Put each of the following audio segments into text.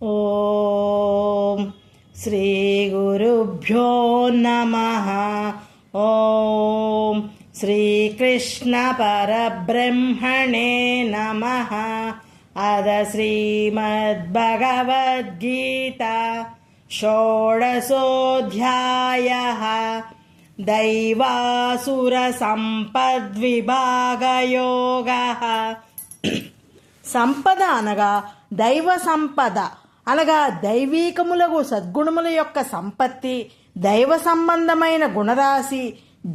ఓం శ్రీ గురుభ్యో నమః. ఓం శ్రీకృష్ణ పరబ్రహ్మణే నమః. అద శ్రీమద్భగవద్గీత షోడశోऽధ్యాయః. దైవాసుర సంపద్విభాగయోగః. సంపద అనగా దైవ సంపద అనగా దైవీకములకు సద్గుణముల యొక్క సంపత్తి, దైవ సంబంధమైన గుణరాశి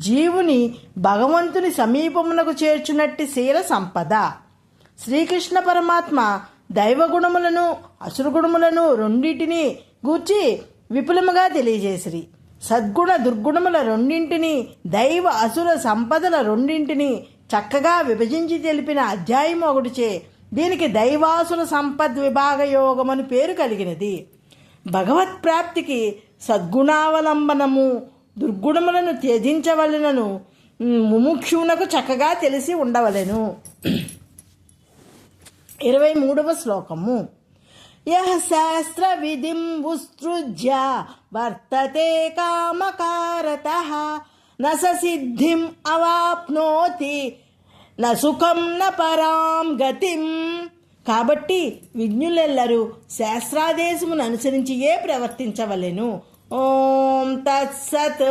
జీవుని భగవంతుని సమీపమునకు చేర్చునట్టి శీల సంపద. శ్రీకృష్ణ పరమాత్మ దైవగుణములను అసురగుణములను రెండింటినీ గూర్చి విపులముగా తెలియజేసిరి. సద్గుణ దుర్గుణముల రెండింటినీ, దైవ అసుర సంపదల రెండింటినీ చక్కగా విభజించి తెలిపిన అధ్యాయం ఒకటిచే దీనికి దైవాసుర సంపద్విభాగ యోగం అని పేరు కలిగినది. భగవత్ ప్రాప్తికి సద్గుణావలంబనము, దుర్గుణములను త్యజించవలెనను ముముక్షువునకు చక్కగా తెలిసి ఉండవలెను. 23వ శ్లోకము. యః శాస్త్ర విధిం ఉత్సృజ్య వర్తతే కామకారతః న స సిద్ధిం అవాప్నోతి న సుఖం న పరాం గతిం. కాబట్టి విజ్ఞులెల్లరూ శాస్త్రాదేశమును అనుసరించియే ప్రవర్తించవలెను. ఓం తత్సత్.